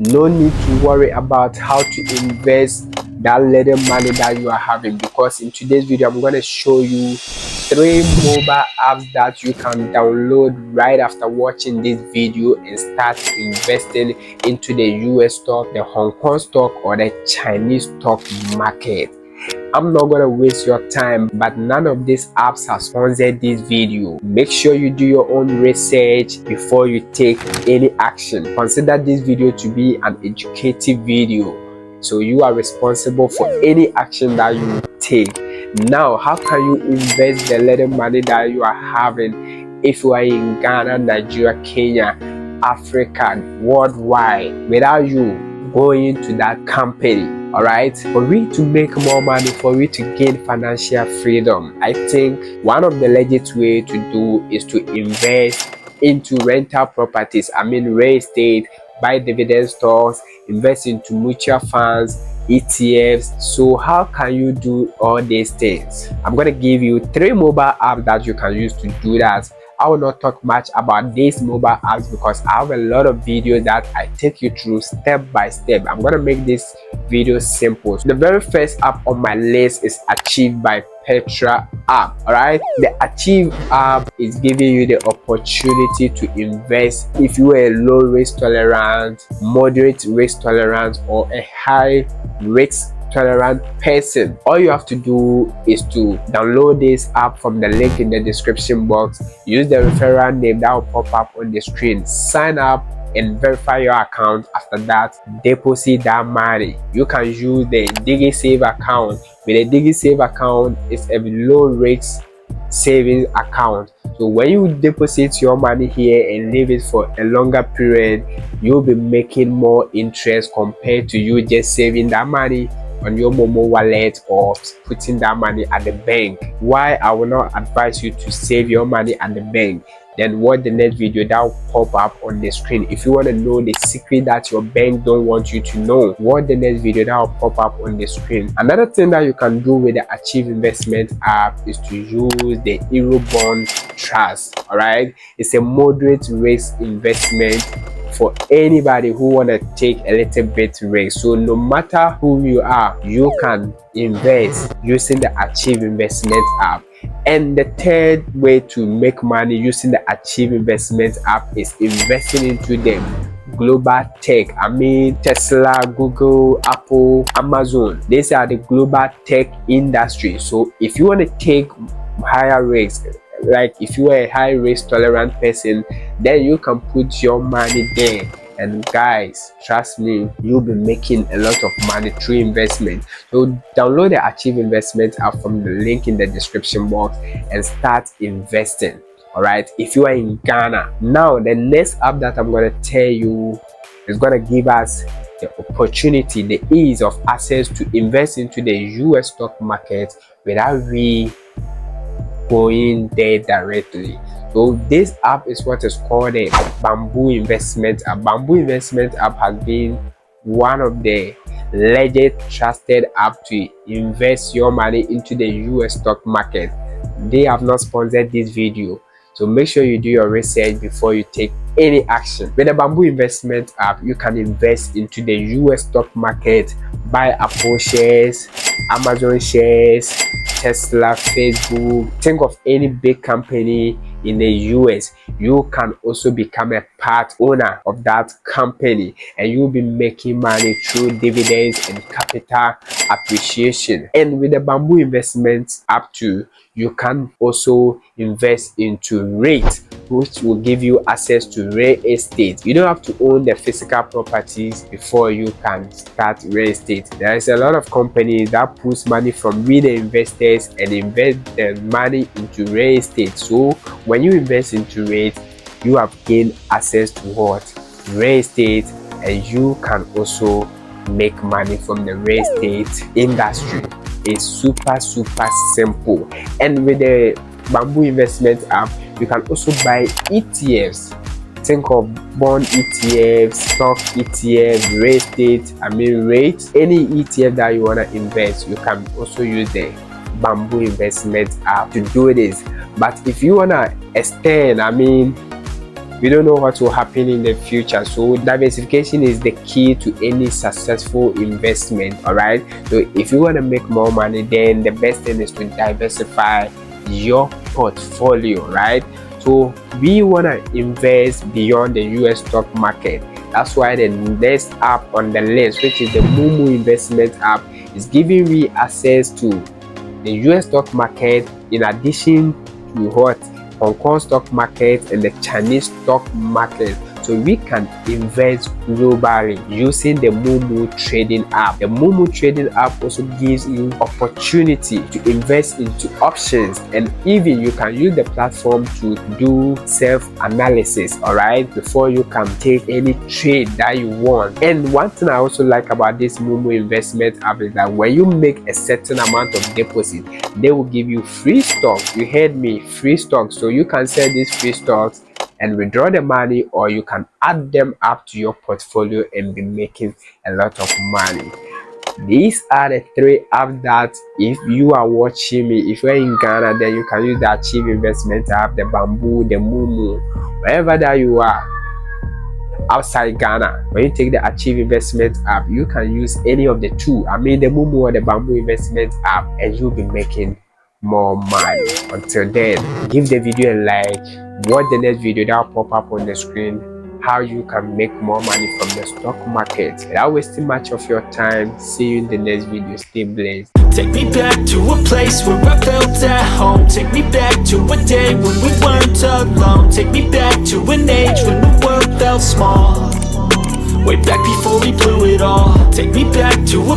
No need to worry about how to invest that little money that you are having, because in today's video I'm going to show you 3 mobile apps that you can download right after watching this video and start investing into the US stock, the Hong Kong stock, or the Chinese stock market. I'm not gonna waste your time, but none of these apps have sponsored this video. Make sure you do your own research before you take any action. Consider this video to be an educative video, so you are responsible for any action that you take. Now, how can you invest the little money that you are having if you are in Ghana, Nigeria, Kenya, Africa, worldwide, without you going to that company? All right, for we to make more money, for we to gain financial freedom, I think one of the legit way to do is to invest into rental properties. I mean real estate, buy dividend stocks, invest into mutual funds, ETFs. So how can you do all these things? I'm going to give you 3 mobile apps that you can use to do that. I will not talk much about these mobile apps because I have a lot of videos that I take you through step by step. I'm going to make this video simple. So the very first app on my list is Achieve by Petra app. All right, the Achieve app is giving you the opportunity to invest if you are a low risk tolerant, moderate risk tolerant, or a high risk tolerant person. All you have to do is to download this app from the link in the description box. Use the referral name that will pop up on the screen. Sign up and verify your account. After that, deposit that money. You can use the DigiSave account. With the DigiSave account, it's a low risk savings account. So when you deposit your money here and leave it for a longer period, you'll be making more interest compared to you just saving that money on your Momo wallet or putting that money at the bank. Why I will not advise you to save your money at the bank? Then watch the next video that will pop up on the screen. If you want to know the secret that your bank don't want you to know, watch the next video that will pop up on the screen. Another thing that you can do with the Achieve Investment app is to use the Eurobond Trust. All right, it's a moderate risk investment for anybody who want to take a little bit risk. So no matter who you are, you can invest using the Achieve Investment app. And the third way to make money using the Achieve Investment app is investing into the global tech. I mean Tesla, Google, Apple, Amazon. These are the global tech industry. So if you want to take higher risk, like if you are a high risk tolerant person, then you can put your money there. And guys, trust me, you'll be making a lot of money through investment. So download the Achieve Investment app from the link in the description box and start investing. All right, if you are in Ghana. Now the next app that I'm going to tell you is going to give us the opportunity, the ease of access to invest into the US stock market without we going there directly. So this app is what is called a Bamboo Investment app. Bamboo Investment app has been one of the legit trusted app to invest your money into the US stock market. They have not sponsored this video, so make sure you do your research before you take any action. With the Bamboo Investment app, you can invest into the US stock market, buy Apple shares, Amazon shares, Tesla, Facebook. Think of any big company in the US. You can also become a part owner of that company, and you'll be making money through dividends and capital appreciation. And with the Bamboo Investment app too, you can also invest into REIT, which will give you access to real estate. You don't have to own the physical properties before you can start real estate. There is a lot of companies that puts money from real investors and invest the money into real estate. So when you invest into REIT, you have gained access to what? Real estate, and you can also make money from the real estate industry. It's super simple. And with the Bamboo Investment app, you can also buy ETFs. Think of bond ETFs, stock ETF, real estate, I mean rates. Any ETF that you want to invest, you can also use the Bamboo Investment app to do this. But if you want to extend, I mean We don't know what will happen in the future, so diversification is the key to any successful investment. All right, so if you want to make more money, then the best thing is to diversify your portfolio, right? So we want to invest beyond the US stock market. That's why the next app on the list, which is the Mumu investment app, is giving me access to the US stock market, in addition to what Hong Kong stock market and the Chinese stock market. So we can invest globally using the Mumu trading app. The Mumu trading app also gives you opportunity to invest into options, and even you can use the platform to do self-analysis, all right, before you can take any trade that you want. And one thing I also like about this Mumu investment app is that when you make a certain amount of deposit, they will give you free stocks. You heard me, free stocks. So you can sell these free stocks and withdraw the money, or you can add them up to your portfolio and be making a lot of money. These are the 3 apps that, if you are watching me, if you're in Ghana, then you can use the Achieve Investment app, the Bamboo, the Mumu, wherever that you are outside Ghana. When you take the Achieve Investment app, you can use any of the 2, I mean the Mumu or the Bamboo investment app, and you'll be making more money. Until then, give the video a like, watch the next video that will pop up on the screen, how you can make more money from the stock market without wasting much of your time. See you in the next video. Stay blessed. Take me back to a place where I felt at home. Take me back to a day when we weren't alone. Take me back to an age when the world felt small, way back before we blew it all. Take me back to a